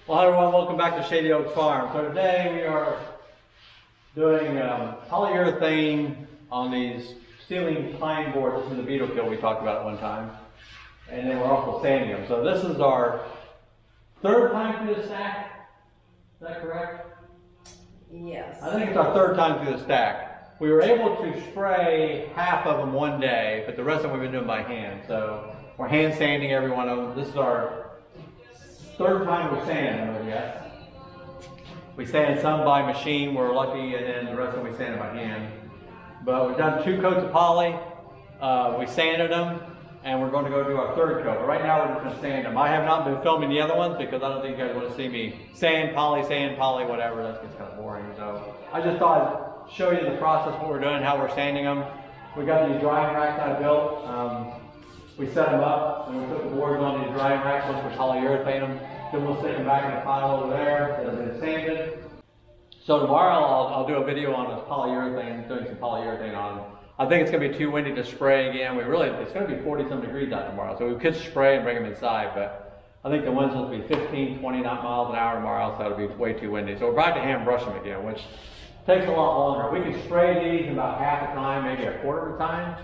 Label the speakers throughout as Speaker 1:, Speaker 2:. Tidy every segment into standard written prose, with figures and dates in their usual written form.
Speaker 1: Well, hi everyone, welcome back to Shady Oak Farm. So today we are doing polyurethane on these ceiling pine boards. This is the Beetle kill we talked about at one time. And then we're also sanding them. So this is our third time through the stack. Is that correct?
Speaker 2: Yes.
Speaker 1: I think it's our third time through the stack. We were able to spray half of them one day, but the rest of them we've been doing by hand. So we're hand sanding every one of them. This is our third time we sand them, I guess. We sand some by machine, we're lucky, and then the rest of them we sand by hand. But we've done 2 coats of poly. We sanded them, and we're going to go do our third coat. But right now we're just going to sand them. I have not been filming the other ones because I don't think you guys want to see me sand, poly, whatever. That gets kind of boring. So I just thought I'd show you the process, what we're doing, how we're sanding them. We got these drying racks I built. We set them up, and we put the boards on these drying racks once we polyurethane them. Then we'll stick them back in a pile over there that have been sanded. So tomorrow I'll do a video on this polyurethane, doing some polyurethane on them. I think it's going to be too windy to spray again. It's going to be 40-some degrees out tomorrow, so we could spray and bring them inside, but I think the wind's supposed to be 15, 20 miles an hour tomorrow, so it'll be way too windy. So we're about to hand brush them again, which takes a lot longer. We can spray these in about half the time, maybe a quarter of the time,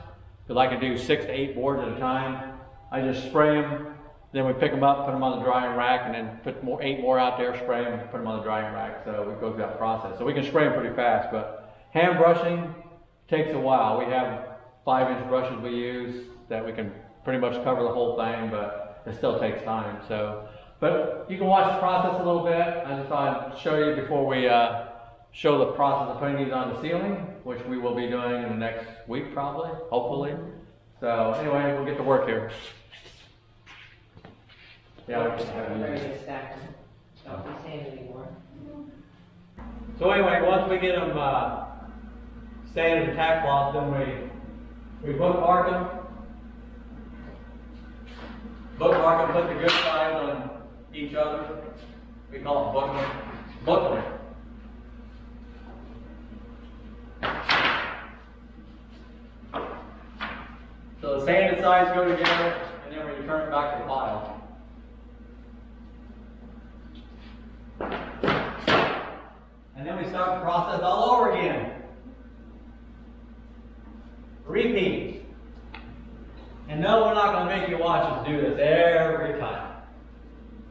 Speaker 1: because I can do 6 to 8 boards at a time. I just spray them, then we pick them up, put them on the drying rack, and then put 8 more out there, spray them, put them on the drying rack. So we go through that process. So we can spray them pretty fast, but hand brushing takes a while. We have 5-inch brushes we use that we can pretty much cover the whole thing, but it still takes time. So, but you can watch the process a little bit. I just thought I'd show you before we show the process of putting these on the ceiling, which we will be doing in the next week probably, hopefully. So anyway, we'll get to work here. Yeah,
Speaker 2: I'm ready to stack them. Don't be sand anymore.
Speaker 1: So anyway, once we get them sanded and tack cloth, then we bookmark them. Bookmark them, put the good sides on each other. We call them bookmark. So the sanded sides go together, and then we return it back to the pile. And then we start the process all over again. Repeat. And no, we're not going to make you watch us do this every time.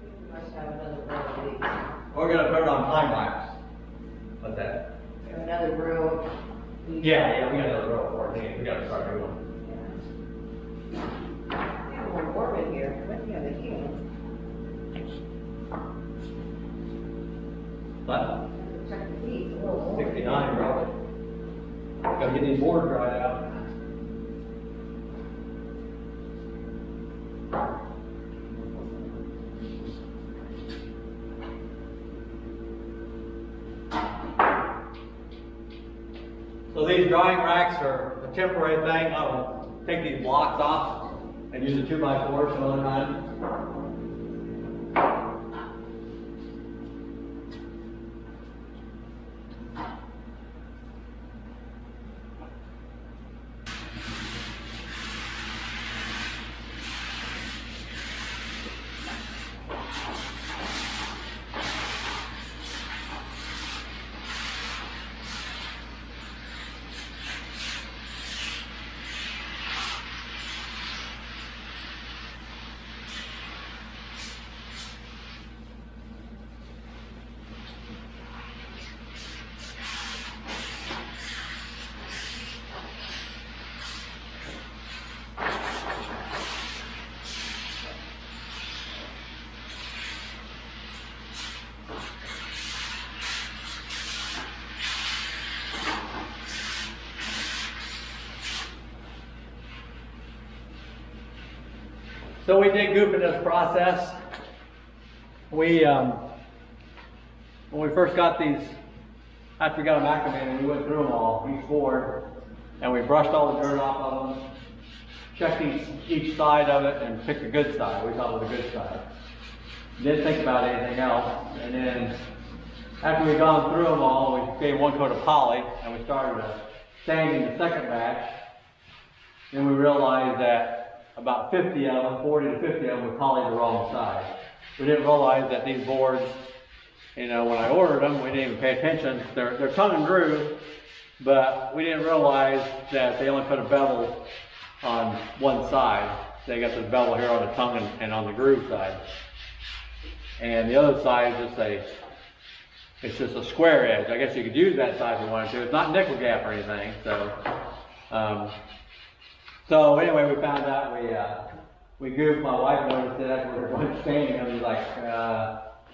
Speaker 2: We must have another row of these.
Speaker 1: We're going to put it on time lapse. What's that?
Speaker 2: We have another row.
Speaker 1: Yeah, we got another row of 14. We got to start doing.
Speaker 2: Yeah, we're warm in here. What do you have in here?
Speaker 1: What?
Speaker 2: Check the heat. A little warm.
Speaker 1: 69 probably. Got to get these boards dried out. So these drying racks are a temporary thing. I'll take these blocks off and use a 2x4 some other time. So we did goof in this process. When we first got these, after we got them acclimated, we went through them all, each board, and we brushed all the dirt off of them, checked each side of it, and picked the good side. We thought it was the good side. Didn't think about anything else. And then after we'd gone through them all, we gave 1 coat of poly, and we started sanding the second batch. Then we realized that about 50 of them, 40 to 50 of them, we polyed the wrong side. we didn't realize that these boards, you know, when I ordered them, we didn't even pay attention. They're tongue and groove, but we didn't realize that they only put a bevel on one side. They got this bevel here on the tongue and on the groove side. And the other side is it's just a square edge. I guess you could use that side if you wanted to. It's not nickel gap or anything. So anyway, we found out we goofed. My wife noticed it after we were going standing. I was like,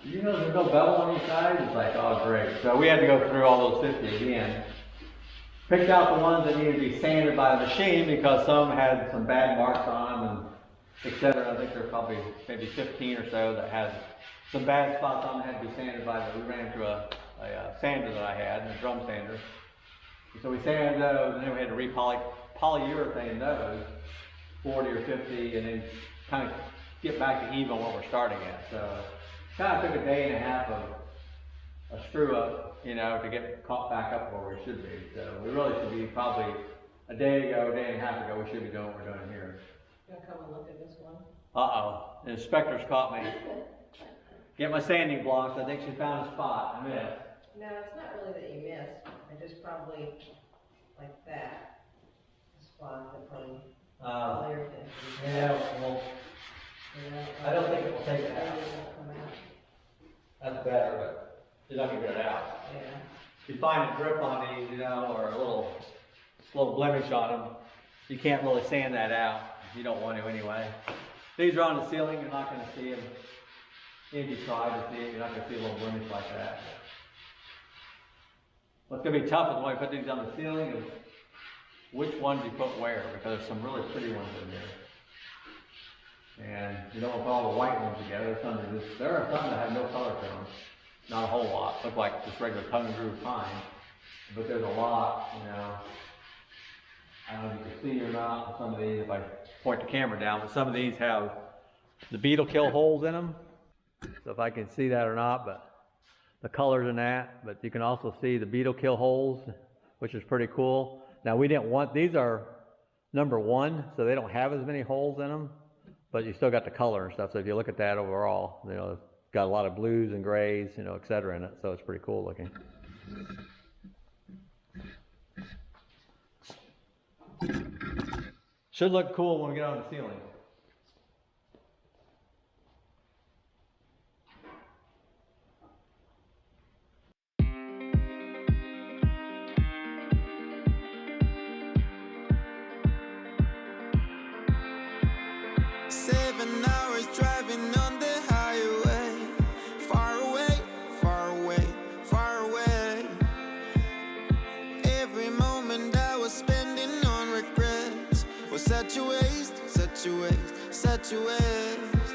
Speaker 1: you know there's no bevel on these sides? It's like, oh great. So we had to go through all those 50 again. Picked out the ones that needed to be sanded by the machine because some had some bad marks on them and etc. I think there were probably maybe 15 or so that had some bad spots on them, had to be sanded by we ran into a sander that I had, a drum sander. So we sanded those, and then we had to polyurethane those, 40 or 50, and then kind of get back to even what we're starting at. So kind of took a day and a half of a screw up, you know, to get caught back up where we should be. So we really should be probably a day and a half ago, we should be doing what we're doing here.
Speaker 2: You want to come and look at this one?
Speaker 1: Uh-oh, the inspector's caught me. Get my sanding blocks. I think she found a spot. I missed.
Speaker 2: No, it's not really that you missed. I just probably like that. The spot that probably cleared it.
Speaker 1: Yeah, well, I don't think it will take it out. That's better, but you're not gonna get it out.
Speaker 2: Yeah.
Speaker 1: If you find a drip on these, you know, or a little blemish on them, you can't really sand that out. You don't want to anyway. These are on the ceiling. You're not gonna see them. If you try to see it, you're not going to see a little blemish like that. What's going to be tough is when I put these on the ceiling is which ones you put where, because there's some really pretty ones in there. And you don't want to put all the white ones together. There are some that have no color to them. Not a whole lot. Look like just regular tongue and groove pine. But there's a lot, you know. I don't know if you can see or not with some of these if I point the camera down, but some of these have the beetle kill holes in them. So if I can see that or not, but the colors in that, but you can also see the beetle kill holes, which is pretty cool. Now we didn't want, these are number 1, so they don't have as many holes in them, but you still got the color and stuff. So if you look at that overall, you know, it's got a lot of blues and grays, you know, et cetera in it. So it's pretty cool looking. Should look cool when we get on the ceiling.
Speaker 3: Such a waste.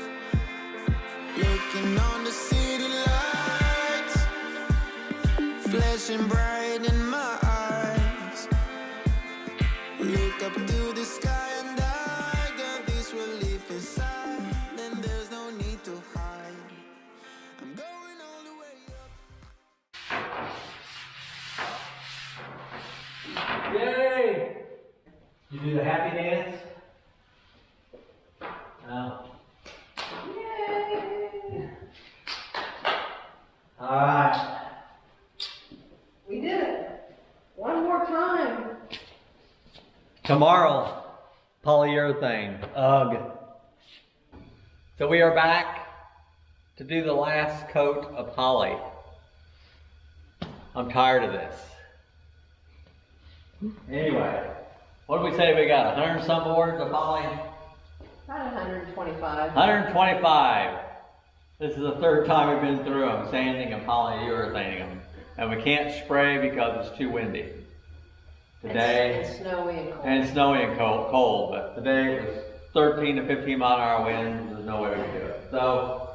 Speaker 3: Looking on the city lights, flashing bright in my eyes. Look up to the sky and I got this relief inside. Then there's no need to hide. I'm going all the way up.
Speaker 1: Yay! You do the happy dance? No.
Speaker 2: Yay!
Speaker 1: All right.
Speaker 2: We did it. One more time.
Speaker 1: Tomorrow, polyurethane. Ugh. So we are back to do the last coat of poly. I'm tired of this. Anyway, what did we say we got? 100 some boards of poly?
Speaker 2: About 125.
Speaker 1: 125. This is the third time we've been through them, sanding and polyurethaning them. And we can't spray because it's too windy. Today,
Speaker 2: It's snowy and cold.
Speaker 1: and it's snowy and cold, but today it was 13 to 15 mile an hour winds. There's no way we can do it. So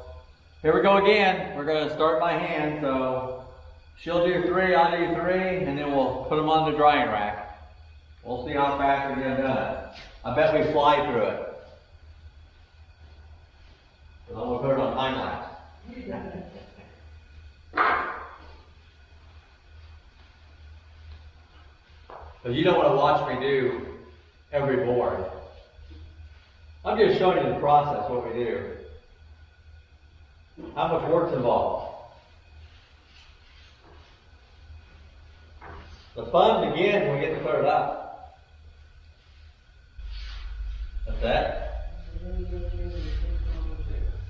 Speaker 1: here we go again. We're going to start by hand. So she'll do 3, I'll do 3, and then we'll put them on the drying rack. We'll see how fast we get them done. I bet we fly through it. So then we'll put it on time lapse. But you don't want to watch me do every board. I'm just showing you the process, what we do. How much work's involved? The fun begins when we get to put it up. What's that?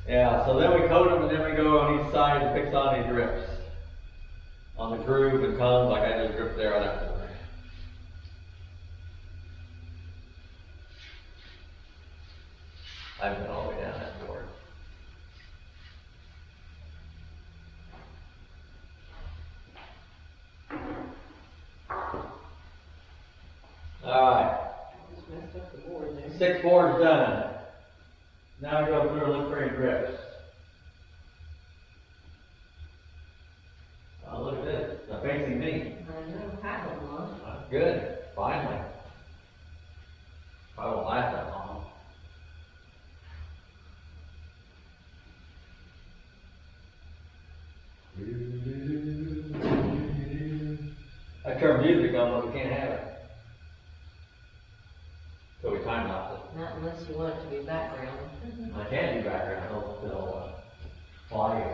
Speaker 1: Yeah, so then we coat them and then we go on each side and fix on these drips. On the groove and cones, like I just dripped there on that board. I haven't been all the way down that board. Alright.
Speaker 2: Just messed up the board there.
Speaker 1: 6 boards done. Now we go through and look for any drips. Oh, look at this. They're facing me.
Speaker 2: I know, half of them are.
Speaker 1: That's good. Finally. Probably won't last that long. I turn music on, but we can't have it. So we time lapse it.
Speaker 2: Not unless you want it to be background.
Speaker 1: I can do background, it'll fly you.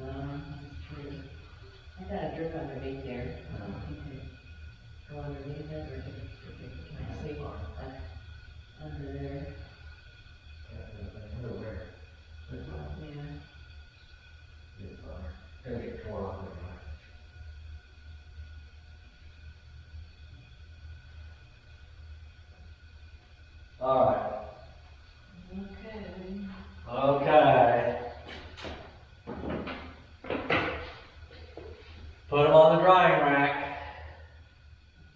Speaker 2: That's true. I got a drip underneath there. Okay. Go underneath that or can I see? Under there.
Speaker 1: Where?
Speaker 2: Yeah.
Speaker 1: Gonna get torn off anyway. Alright.
Speaker 2: Okay.
Speaker 1: Okay. Put them on the drying rack.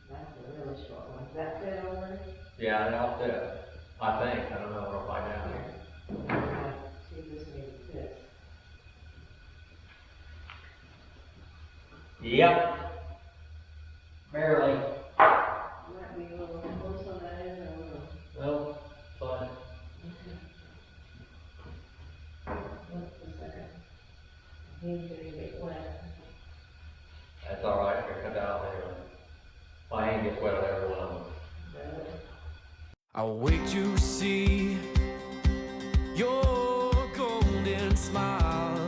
Speaker 2: That's a really short one. Does that fit over?
Speaker 1: Yeah, that'll fit. I think. I don't know. We'll find out here.
Speaker 2: See if this maybe fits.
Speaker 1: Yep. Barely.
Speaker 2: Might be a little close on that end, I don't know.
Speaker 1: No, fine.
Speaker 2: What's the second? He's gonna get wet.
Speaker 1: That's alright. I can cut that out later. My hand gets wet on every one of them.
Speaker 3: I'll wait to see your golden smile,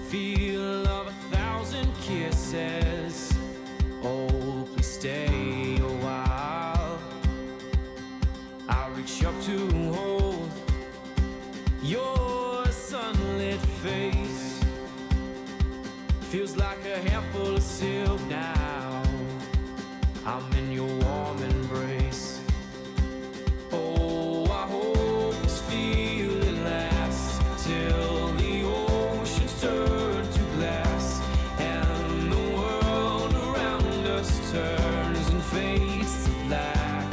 Speaker 3: feel of 1,000 kisses. Oh, please stay a while. I'll reach up to hold your sunlit face. Feels like a handful of silk now. I'm in your warm embrace. Oh, I hope this feeling lasts till the oceans turn to glass and the world around us turns and fades to black.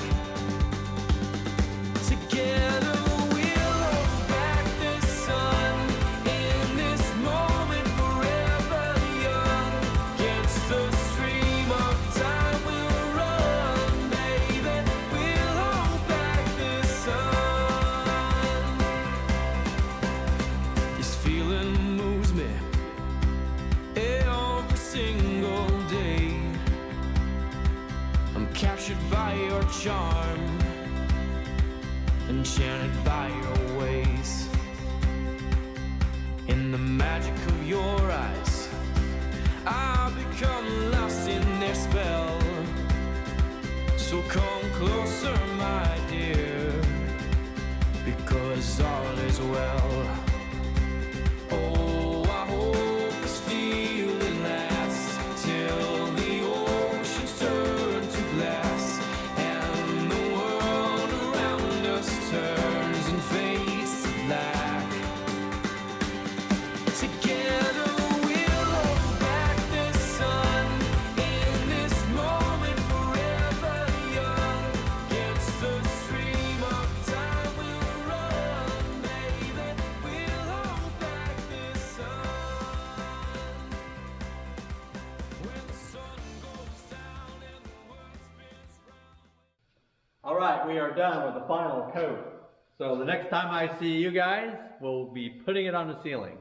Speaker 3: Together we'll hold back the sun in this moment, forever young. Against the stream of time we'll run, baby. We'll hold back the sun. This feeling moves me every single day. I'm captured by your charm, enchanted by your ways. In the magic of your eyes, I've become lost in their spell. So come closer, my dear, because all is well. Oh, I hope this feeling lasts till the oceans turn to glass and the world around us turns and fades to black. Together we'll hold back the sun in this moment, forever young. Against the stream of time we'll run, baby. We'll hold back the sun. When the sun goes down and the world spins round.
Speaker 1: Alright, we are done with the final coat. So the next time I see you guys, we'll be putting it on the ceiling.